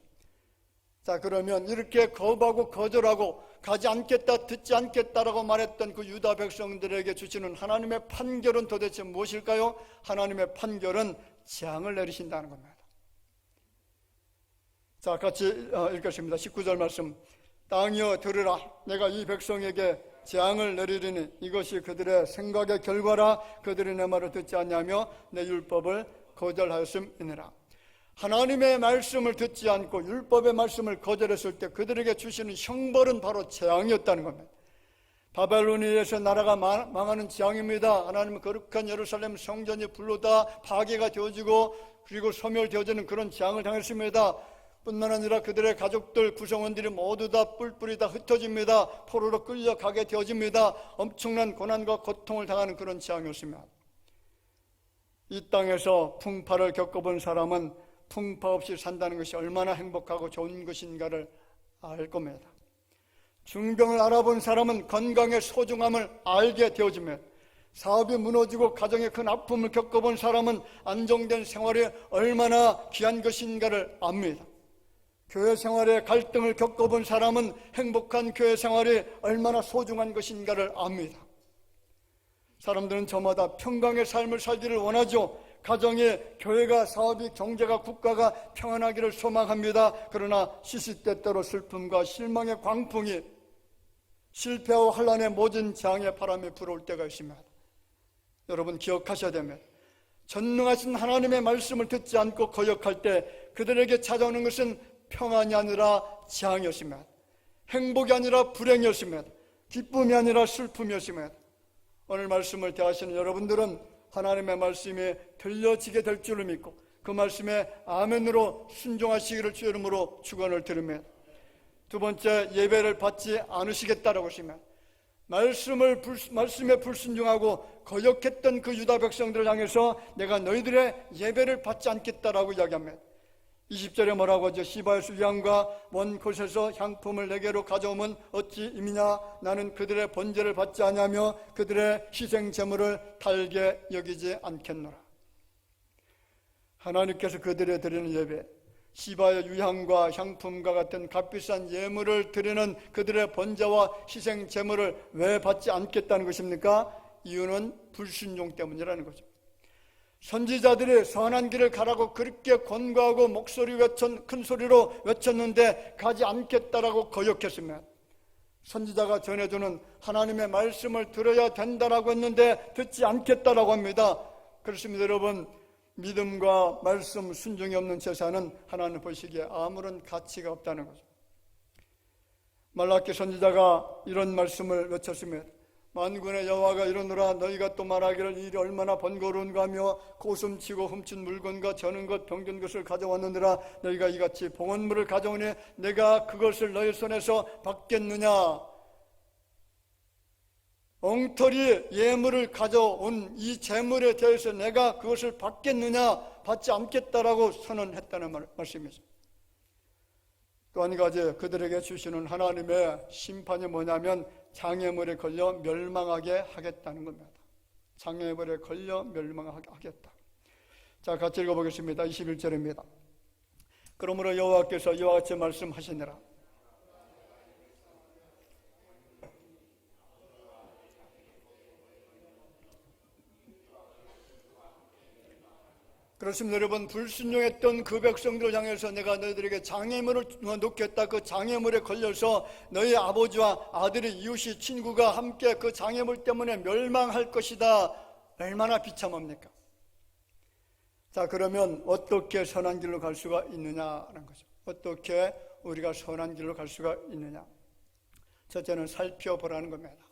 S1: 자, 그러면 이렇게 거부하고 거절하고 가지 않겠다, 듣지 않겠다라고 말했던 그 유다 백성들에게 주시는 하나님의 판결은 도대체 무엇일까요? 하나님의 판결은 재앙을 내리신다는 겁니다. 자, 같이 읽겠습니다. 19절 말씀. 땅이여 들으라. 내가 이 백성에게 재앙을 내리리니 이것이 그들의 생각의 결과라. 그들이 내 말을 듣지 않냐며 내 율법을 거절하였음이니라. 하나님의 말씀을 듣지 않고 율법의 말씀을 거절했을 때 그들에게 주시는 형벌은 바로 재앙이었다는 겁니다. 바벨론에 의해서 나라가 망하는 재앙입니다. 하나님은 거룩한 예루살렘 성전이 불로 다 파괴가 되어지고 그리고 소멸되어지는 그런 재앙을 당했습니다. 뿐만 아니라 그들의 가족들, 구성원들이 모두 다 뿔뿔이 다 흩어집니다. 포로로 끌려가게 되어집니다. 엄청난 고난과 고통을 당하는 그런 재앙이었습니다. 이 땅에서 풍파를 겪어본 사람은 풍파 없이 산다는 것이 얼마나 행복하고 좋은 것인가를 알 겁니다. 중병을 알아본 사람은 건강의 소중함을 알게 되어지며, 사업이 무너지고 가정의 큰 아픔을 겪어본 사람은 안정된 생활이 얼마나 귀한 것인가를 압니다. 교회 생활에 갈등을 겪어본 사람은 행복한 교회 생활이 얼마나 소중한 것인가를 압니다. 사람들은 저마다 평강의 삶을 살기를 원하죠. 가정에, 교회가, 사업이, 경제가, 국가가 평안하기를 소망합니다. 그러나 시시때때로 슬픔과 실망의 광풍이, 실패와 환난의 모든 재앙의 바람이 불어올 때가 있습니다. 여러분 기억하셔야 됩니다. 전능하신 하나님의 말씀을 듣지 않고 거역할 때 그들에게 찾아오는 것은 평안이 아니라 재앙이었습니다. 행복이 아니라 불행이었습니다. 기쁨이 아니라 슬픔이었습니다. 오늘 말씀을 대하시는 여러분들은 하나님의 말씀이 들려지게 될 줄을 믿고 그 말씀에 아멘으로 순종하시기를 주의 이름으로 축원을 드리며, 두 번째, 예배를 받지 않으시겠다라고 하시면 말씀에 불순종하고 거역했던 그 유다 백성들을 향해서 내가 너희들의 예배를 받지 않겠다라고 이야기합니다. 20절에 뭐라고 하죠? 시바에서 위향과 먼 곳에서 향품을 내게로 가져오면 어찌 임이냐? 나는 그들의 번제를 받지 아니하며 그들의 희생 제물을 달게 여기지 않겠노라. 하나님께서 그들의 드리는 예배, 시바의 유향과 향품과 같은 값비싼 예물을 드리는 그들의 번제와 희생 제물을 왜 받지 않겠다는 것입니까? 이유는 불순종 때문이라는 거죠. 선지자들이 선한 길을 가라고 그렇게 권고하고 큰 소리로 외쳤는데 가지 않겠다라고 거역했으면, 선지자가 전해주는 하나님의 말씀을 들어야 된다라고 했는데 듣지 않겠다라고 합니다. 그렇습니다. 여러분, 믿음과 말씀 순종이 없는 제사는 하나님 보시기에 아무런 가치가 없다는 거죠. 말라기 선지자가 이런 말씀을 외쳤으면, 만군의 여호와가 이르노라 너희가 또 말하기를 이 일이 얼마나 번거로운가 하며 고슴치고 훔친 물건과 저는 것 병든 것을 가져왔느니라. 너희가 이같이 봉헌물을 가져오니 내가 그것을 너희 손에서 받겠느냐? 엉터리 예물을 가져온 이 재물에 대해서 내가 그것을 받겠느냐, 받지 않겠다라고 선언했다는 말씀이죠. 또 한 가지 그들에게 주시는 하나님의 심판이 뭐냐면 장애물에 걸려 멸망하게 하겠다는 겁니다. 장애물에 걸려 멸망하게 하겠다. 자, 같이 읽어보겠습니다. 21절입니다. 그러므로 여호와께서 이와 같이 말씀하시니라. 그렇습니다. 여러분, 불순종했던 그 백성들을 향해서 내가 너희들에게 장애물을 놓겠다. 그 장애물에 걸려서 너희 아버지와 아들의 이웃이 친구가 함께 그 장애물 때문에 멸망할 것이다. 얼마나 비참합니까? 자, 그러면 어떻게 선한 길로 갈 수가 있느냐는 거죠. 어떻게 우리가 선한 길로 갈 수가 있느냐. 첫째는 살펴보라는 겁니다.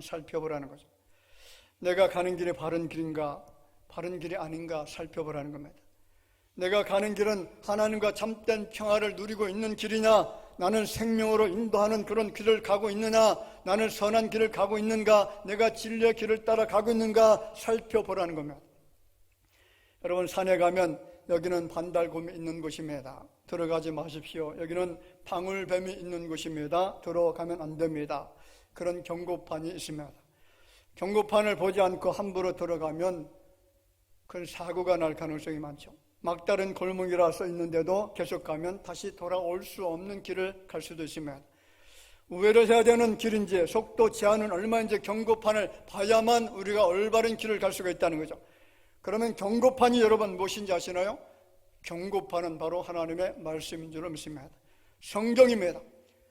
S1: 살펴보라는 거죠. 내가 가는 길이 바른 길인가, 바른 길이 아닌가 살펴보라는 겁니다. 내가 가는 길은 하나님과 참된 평화를 누리고 있는 길이냐, 나는 생명으로 인도하는 그런 길을 가고 있느냐, 나는 선한 길을 가고 있는가, 내가 진리의 길을 따라 가고 있는가 살펴보라는 겁니다. 여러분, 산에 가면 여기는 반달곰이 있는 곳입니다. 들어가지 마십시오. 여기는 방울뱀이 있는 곳입니다. 들어가면 안 됩니다. 그런 경고판이 있습니다. 경고판을 보지 않고 함부로 들어가면 그 사고가 날 가능성이 많죠. 막다른 골목이라 써 있는데도 계속 가면 다시 돌아올 수 없는 길을 갈 수도 있습니다. 우회를 해야 되는 길인지 속도 제한은 얼마인지 경고판을 봐야만 우리가 올바른 길을 갈 수가 있다는 거죠. 그러면 경고판이 여러분 무엇인지 아시나요? 경고판은 바로 하나님의 말씀인 줄 믿습니다. 성경입니다.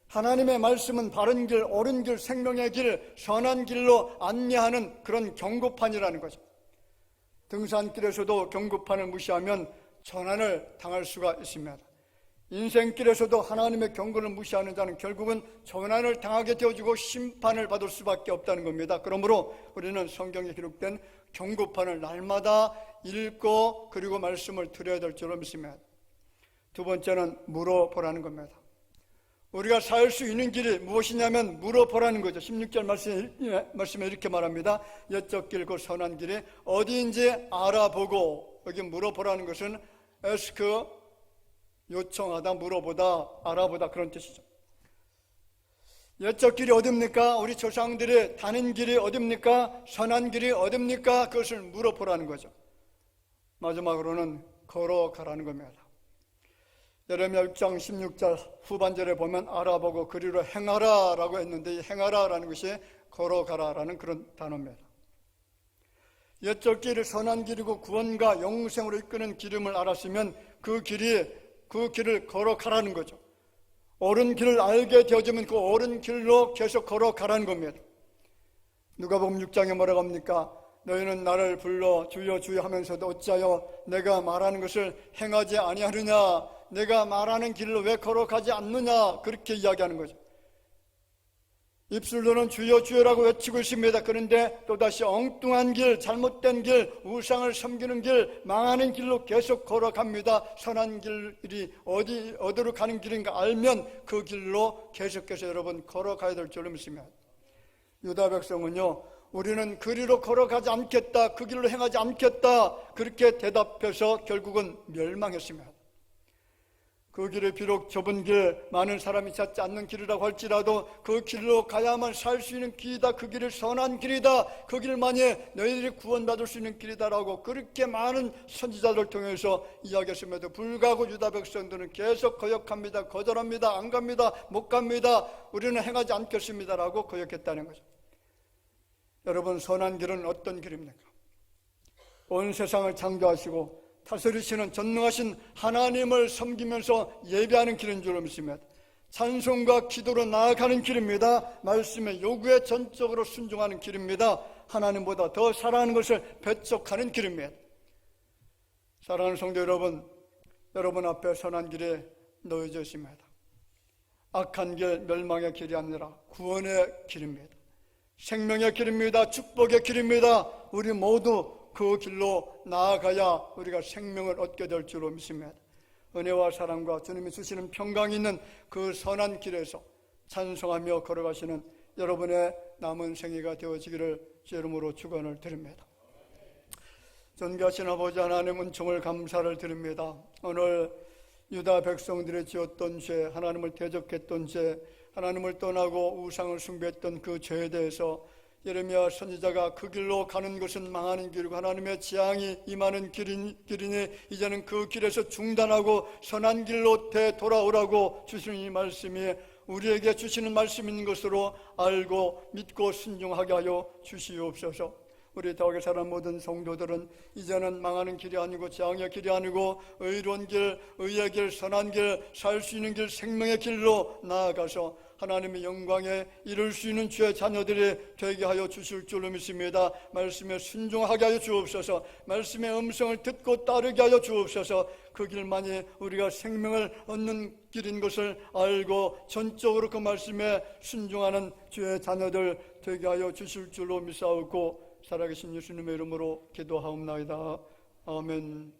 S1: 하나님의 말씀은 바른 길, 옳은 길, 생명의 길, 선한 길로 안내하는 그런 경고판이라는 거죠. 등산길에서도 경고판을 무시하면 전환을 당할 수가 있습니다. 인생길에서도 하나님의 경고를 무시하는 자는 결국은 전환을 당하게 되어지고 심판을 받을 수밖에 없다는 겁니다. 그러므로 우리는 성경에 기록된 경고판을 날마다 읽고 그리고 말씀을 들어야 될 줄로 믿습니다. 두 번째는 물어보라는 겁니다. 우리가 살 수 있는 길이 무엇이냐면 물어보라는 거죠. 16절 말씀에 이렇게 말합니다. 옛적 길, 그 선한 길이 어디인지 알아보고, 여기 물어보라는 것은 에스크, 요청하다, 물어보다, 알아보다 그런 뜻이죠. 옛적 길이 어딥니까? 우리 조상들이 다닌 길이 어딥니까? 선한 길이 어딥니까? 그것을 물어보라는 거죠. 마지막으로는 걸어가라는 겁니다. 예레미야 6장 16절 후반절에 보면 알아보고 그리로 행하라 라고 했는데 이 행하라 라는 것이 걸어가라 라는 그런 단어입니다. 옛적 길이 선한 길이고 구원과 영생으로 이끄는 길임을 알았으면 그 길을 걸어가라는 거죠. 옳은 길을 알게 되어지면 그 옳은 길로 계속 걸어가라는 겁니다. 누가복음 6장에 뭐라고 합니까? 너희는 나를 불러 주여 주여 하면서도 어찌하여 내가 말하는 것을 행하지 아니하느냐, 내가 말하는 길로 왜 걸어가지 않느냐, 그렇게 이야기하는 거죠. 입술로는 주여 주여라고 외치고 있습니다. 그런데 또다시 엉뚱한 길, 잘못된 길, 우상을 섬기는 길, 망하는 길로 계속 걸어갑니다. 선한 길이 어디로 가는 길인가 알면 그 길로 계속해서 여러분 걸어가야 될 줄로 믿습니다. 유다 백성은요, 우리는 그리로 걸어가지 않겠다, 그 길로 행하지 않겠다, 그렇게 대답해서 결국은 멸망했습니다. 그 길이 비록 좁은 길, 많은 사람이 찾지 않는 길이라고 할지라도 그 길로 가야만 살 수 있는 길이다, 그 길이 선한 길이다, 그 길만이 너희들이 구원받을 수 있는 길이다라고 그렇게 많은 선지자들을 통해서 이야기했음에도 불구하고 유다 백성들은 계속 거역합니다. 거절합니다. 안 갑니다. 못 갑니다. 우리는 행하지 않겠습니다라고 거역했다는 거죠. 여러분, 선한 길은 어떤 길입니까? 온 세상을 창조하시고 다스리시는 전능하신 하나님을 섬기면서 예배하는 길인 줄 믿습니다. 찬송과 기도로 나아가는 길입니다. 말씀의 요구에 전적으로 순종하는 길입니다. 하나님보다 더 사랑하는 것을 배척하는 길입니다. 사랑하는 성도 여러분, 여러분 앞에 선한 길이 놓여져 있습니다. 악한 길, 멸망의 길이 아니라 구원의 길입니다. 생명의 길입니다. 축복의 길입니다. 우리 모두 그 길로 나아가야 우리가 생명을 얻게 될 줄로 믿습니다. 은혜와 사랑과 주님이 주시는 평강이 있는 그 선한 길에서 찬송하며 걸어가시는 여러분의 남은 생애가 되어지기를 주 이름으로 축원을 드립니다. 존귀하신 아버지 하나님, 은총을 감사를 드립니다. 오늘 유다 백성들이 지었던 죄, 하나님을 대적했던 죄, 하나님을 떠나고 우상을 숭배했던 그 죄에 대해서 예레미야 선지자가 그 길로 가는 것은 망하는 길이고 하나님의 재앙이 임하는 길이니 이제는 그 길에서 중단하고 선한 길로 되돌아오라고 주시는 이 말씀이 우리에게 주시는 말씀인 것으로 알고 믿고 순종하게 하여 주시옵소서. 우리 다하게 살아온 모든 성도들은 이제는 망하는 길이 아니고 재앙의 길이 아니고 의로운 길, 의의 길, 선한 길, 살 수 있는 길, 생명의 길로 나아가서 하나님의 영광에 이룰 수 있는 주의 자녀들이 되게 하여 주실 줄로 믿습니다. 말씀에 순종하게 하여 주옵소서. 말씀의 음성을 듣고 따르게 하여 주옵소서. 그 길만이 우리가 생명을 얻는 길인 것을 알고 전적으로 그 말씀에 순종하는 주의 자녀들 되게 하여 주실 줄로 믿사옵고 살아계신 예수님의 이름으로 기도하옵나이다. 아멘.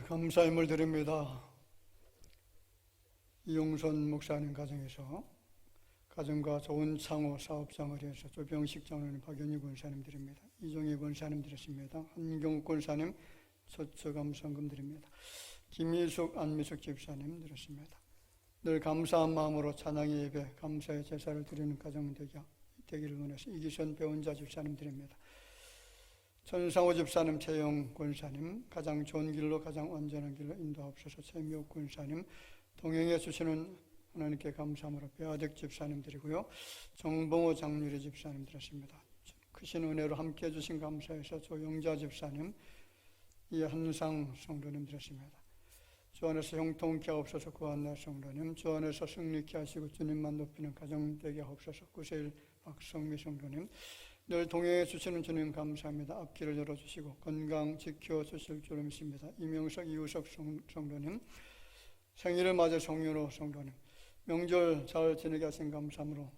S1: 감사임을 드립니다. 이용선 목사님 가정에서 가정과 좋은 창호 사업장을 위해서 조병식 장로님, 박연희 권사님 드립니다. 이종희 권사님 드렸습니다. 한경욱 권사님 처처감상금 드립니다. 김희숙, 안미숙 집사님 드렸습니다. 늘 감사한 마음으로 찬양의 예배, 감사의 제사를 드리는 가정 되기를 원해서 이기선 배운자 집사님 드립니다. 전상호 집사님, 최영 권사님, 가장 좋은 길로 가장 온전한 길로 인도하옵소서. 최미옥 권사님, 동행해 주시는 하나님께 감사함으로 배아득 집사님 드리고요. 정봉호 장유리 집사님 드렸습니다. 크신 은혜로 함께해 주신 감사해서 조영자 집사님, 이한상 성도님 드렸습니다. 주 안에서 형통케 하옵소서. 구한나 성도님, 주 안에서 승리케 하시고 주님만 높이는 가정 되게 하옵소서. 구세일 박성미 성도님, 늘 동행해 주시는 주님 감사합니다. 앞길을 열어주시고 건강 지켜주실 줄 믿습니다. 이명석 이우석 성도님, 생일을 맞아 정윤호 성도님, 명절 잘 지내게 하신 감사함으로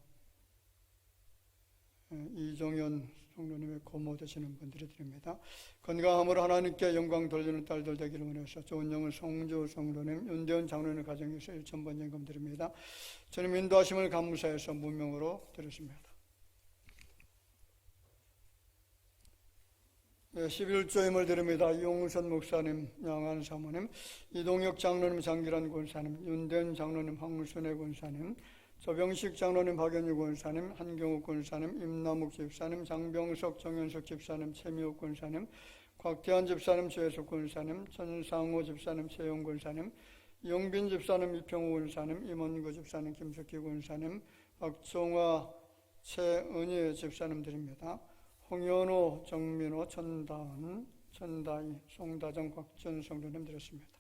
S1: 이정현 성도님의 고모 되시는 분들이 드립니다. 건강함으로 하나님께 영광 돌리는 딸들 되기를 원해서 좋은 영은 성주 성도님, 윤대원 장로님 가정에서 1,000번 연금 드립니다. 주님 인도하심을 감사해서 무명으로 드렸습니다. 11조 힘을 드립니다. 이용선 목사님, 양한 사모님, 이동혁 장로님, 장기란 권사님, 윤대현 장로님, 황순애 권사님, 조병식 장로님, 박연유 권사님, 한경욱 권사님, 임남욱 집사님, 장병석, 정현석 집사님, 최미욱 권사님, 곽태환 집사님, 최혜숙 권사님, 전상호 집사님, 최영 권사님, 영빈 집사님, 이평우 권사님, 임원구 집사님, 김석기 권사님, 박종화, 최은희 집사님 드립니다. 홍현호, 정민호, 천다은, 천다희, 송다정, 곽전 성도님 드렸습니다.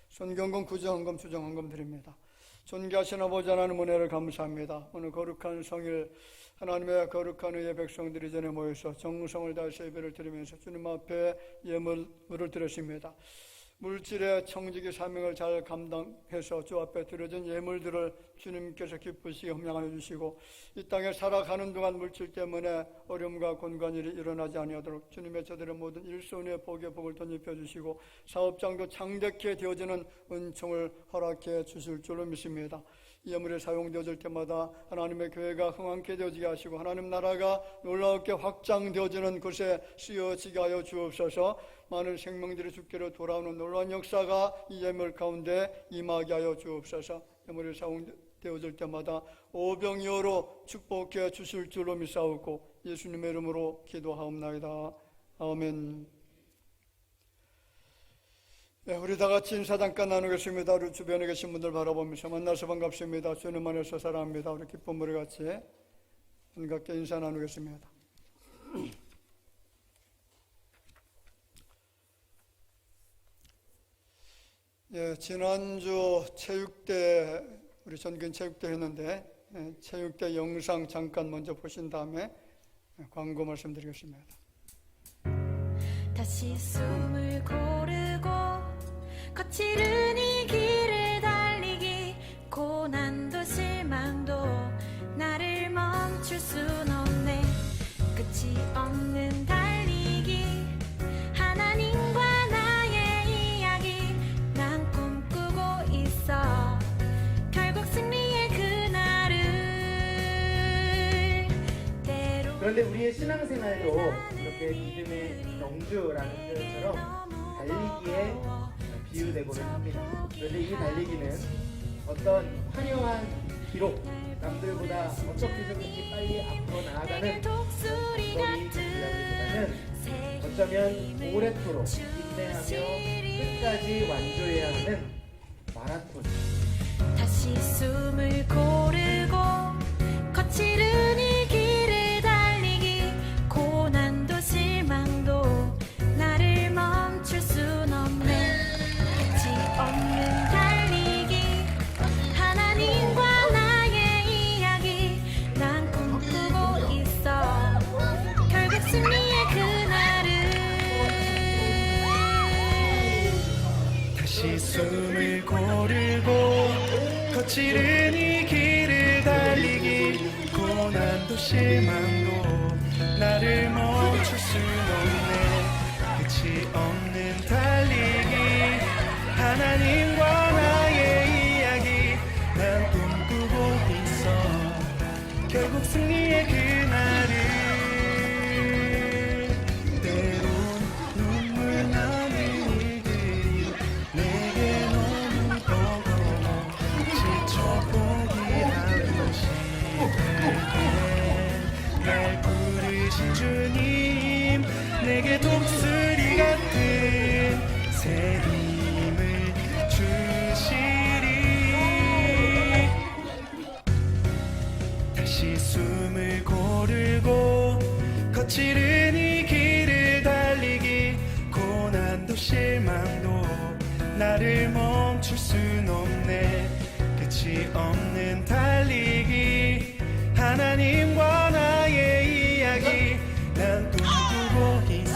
S1: 손경건 구정헌금, 추정헌금 드립니다. 존귀하신 아버지 하나님 은혜를 감사합니다. 오늘 거룩한 성일 하나님의 거룩한 의의 백성들이 전에 모여서 정성을 다해서 예배를 드리면서 주님 앞에 예물을 드렸습니다. 물질의 청지기 사명을 잘 감당해서 주 앞에 드려진 예물들을 주님께서 기쁘시게 흠양하여 주시고 이 땅에 살아가는 동안 물질 때문에 어려움과 곤관일이 일어나지 아니하도록 주님의 저들의 모든 일손의 복의 복을 덧입혀 주시고 사업장도 창대케 되어지는 은총을 허락해 주실 줄로 믿습니다. 이 예물이 사용되어질 때마다 하나님의 교회가 흥왕케 되어지게 하시고 하나님 나라가 놀라웠게 확장되어지는 곳에 쓰여지게 하여 주옵소서. 많은 생명들이 주께로 돌아오는 놀라운 역사가 이 예물 가운데 임하게 하여 주옵소서. 예물이 사용되어질 때마다 오병이어로 축복해 주실 줄로 믿사오고 예수님의 이름으로 기도하옵나이다. 아멘. 네, 우리 다 같이 인사 잠깐 나누겠습니다. 우리 주변에 계신 분들 바라보면서 만나서 반갑습니다. 주님 안에서 사랑합니다. 우리 기쁜 우리 같이 반갑게 인사 나누겠습니다. 예, 지난주 체육대 우리 전근 체육대 했는데 체육대 영상 잠깐 먼저 보신 다음에 광고 말씀드리겠습니다.
S3: 다시 숨을 고르고 거칠은 이 길을 달리기 고난도 실망도 나를 멈출 순 없네. 끝이 없는 달리기 하나님과 나의 이야기 난 꿈꾸고 있어. 결국 승리의 그날을 때로.
S4: 그런데 우리의 신앙생활도 이렇게 믿음의 경주라는 표현처럼 달리기에 비유되고는 합니다. 그런데 이 달리기는 어떤 화려한 기록, 남들보다 어떻게 저렇게 빨리 앞으로 나아가는 거리라기보다는 어쩌면 오랫도록 인내하며 끝까지 완주해야 하는 마라톤.
S3: 다시 숨을 고르고 거칠은 이 길을 달리기 고난도 실망도 나를 멈출 순 없네. 끝이 없는 달리기 하나님과 나의 이야기 난 꿈꾸고 있어. 결국 승리의 그날을
S5: 다시 숨을 고르고 거칠은 이 길을 달리기 고난도 실망도 나를 멈출 순 없네. 끝이 없는 달리기 하나님과 나의 이야기 난 꿈꾸고 있어. 결국 승리의 그날을 때론 눈물 나는 일들이 내게 너무 버거워 지쳐 포기하고 싶을 때 날 부르신 주님 내게 독수리 같은 새 힘을 주시리. 다시 숨을 고르고 거칠은 이 길을 달리기 고난도 실망도 나를 멈출 순 없네. 끝이 없는 달리기, 하나님과 나의 이야기. 난 꿈꾸고 있어.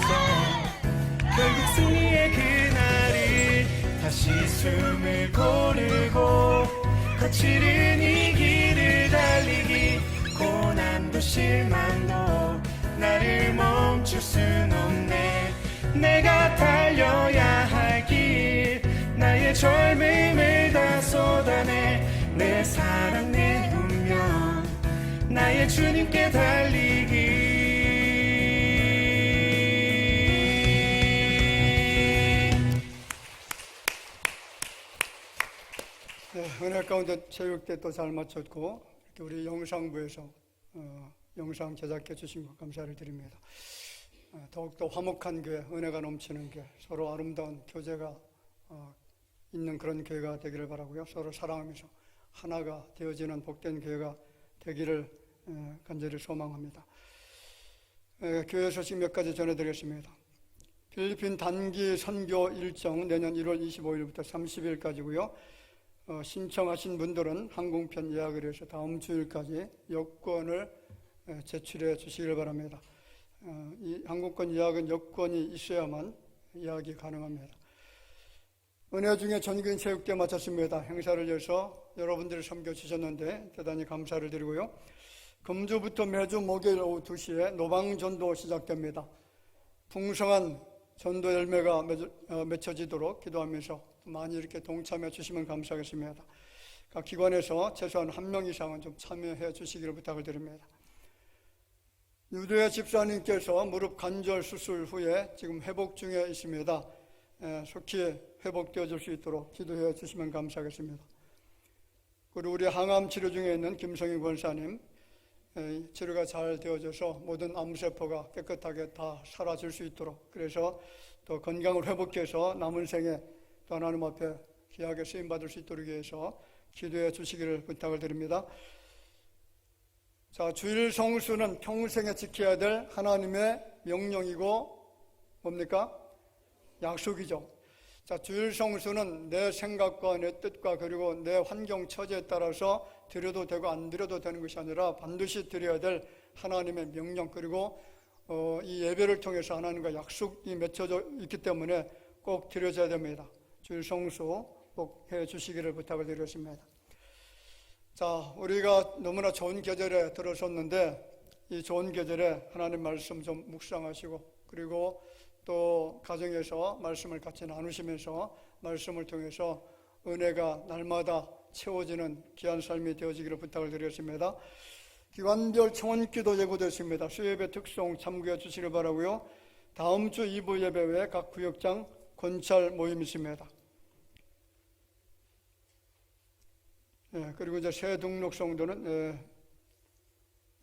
S5: 결국 승리의 그날을, 다시 숨을 고르고 거칠은 이 길을 달리기. 고난도 실망도 나를 멈출 순 없네. 내가 달려야 할 길, 나의 젊음을 다 쏟아내. 내 사랑 내 운명, 나의 주님께 달리기.
S1: 네, 은혜 가운데 체육대 또 잘 마쳤고, 이렇게 우리 영상부에서 영상 제작해 주신 것 감사를 드립니다. 더욱더 화목한 교회, 은혜가 넘치는 교회, 서로 아름다운 교제가 있는 그런 교회가 되기를 바라고요. 서로 사랑하면서 하나가 되어지는 복된 교회가 되기를 간절히 소망합니다. 교회 소식 몇 가지 전해드리겠습니다. 필리핀 단기 선교 일정 내년 1월 25일부터 30일까지고요. 신청하신 분들은 항공편 예약을 해서 다음 주일까지 여권을 제출해 주시기를 바랍니다. 이 항공권 예약은 여권이 있어야만 예약이 가능합니다. 은혜 중에 전교인 체육대 마쳤습니다. 행사를 위해서 여러분들이 섬겨주셨는데 대단히 감사를 드리고요. 금주부터 매주 목요일 오후 2시에 노방전도 시작됩니다. 풍성한 전도 열매가 맺혀지도록 기도하면서 많이 이렇게 동참해 주시면 감사하겠습니다. 각 기관에서 최소한 1명 이상은 좀 참여해 주시기를 부탁을 드립니다. 유도혜 집사님께서 무릎 관절 수술 후에 지금 회복 중에 있습니다. 속히 회복되어질 수 있도록 기도해 주시면 감사하겠습니다. 그리고 우리 항암 치료 중에 있는 김성희 권사님, 치료가 잘 되어져서 모든 암세포가 깨끗하게 다 사라질 수 있도록, 그래서 또 건강을 회복해서 남은 생에 또 하나님 앞에 귀하게 쓰임받을 수 있도록 위해서 기도해 주시기를 부탁을 드립니다. 자, 주일 성수는 평생에 지켜야 될 하나님의 명령이고 뭡니까? 약속이죠. 자, 주일 성수는 내 생각과 내 뜻과 그리고 내 환경 처지에 따라서 드려도 되고 안 드려도 되는 것이 아니라 반드시 드려야 될 하나님의 명령, 그리고 이 예배를 통해서 하나님과 약속이 맺혀져 있기 때문에 꼭 드려져야 됩니다. 주일 성수 꼭 해 주시기를 부탁을 드리겠습니다. 자, 우리가 너무나 좋은 계절에 들어섰는데 이 좋은 계절에 하나님 말씀 좀 묵상하시고, 그리고 또 가정에서 말씀을 같이 나누시면서 말씀을 통해서 은혜가 날마다 채워지는 귀한 삶이 되어지기를 부탁을 드리겠습니다. 기관별 청원기도 예고되었습니다. 수요예배 특송 참고해 주시길 바라고요. 다음 주 2부 예배 외에 각 구역장 권찰 모임이 있습니다. 그리고 이제 새 등록 성도는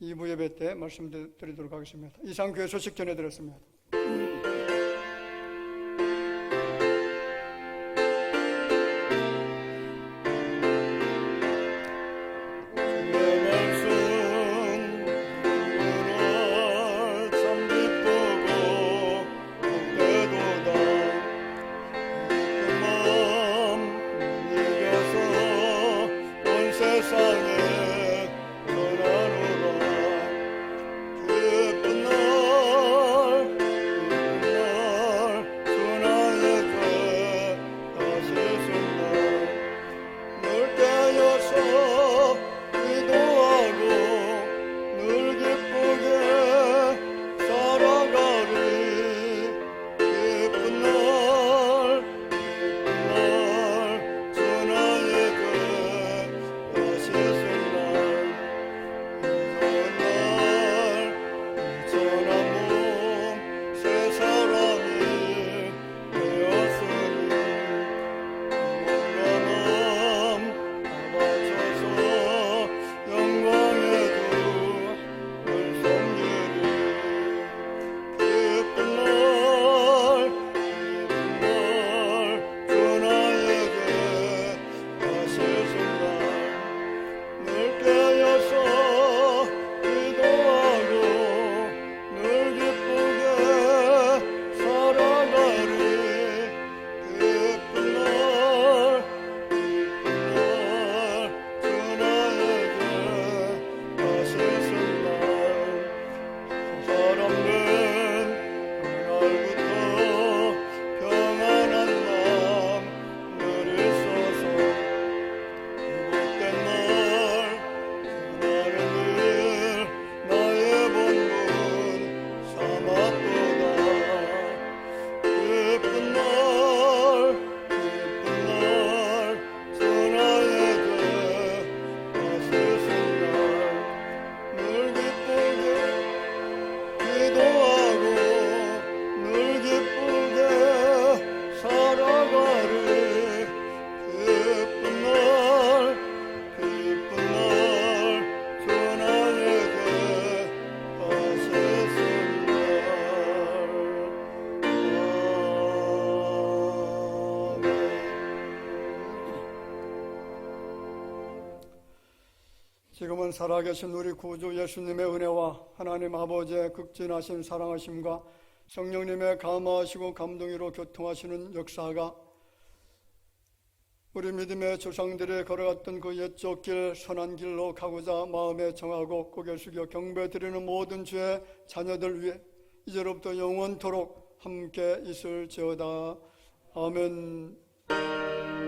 S1: 2부 예배 때 말씀드리도록 하겠습니다. 이상 교회 소식 전해드렸습니다. 또한 살아계신 우리 구주 예수님의 은혜와 하나님 아버지의 극진하신 사랑하심과 성령님의 감화하시고 감동으로 교통하시는 역사가 우리 믿음의 조상들이 걸어갔던 그 옛적 길 선한 길로 가고자 마음에 정하고 고개 숙여 경배드리는 모든 주의 자녀들 위해 이제로부터 영원토록 함께 있을지어다. 아멘.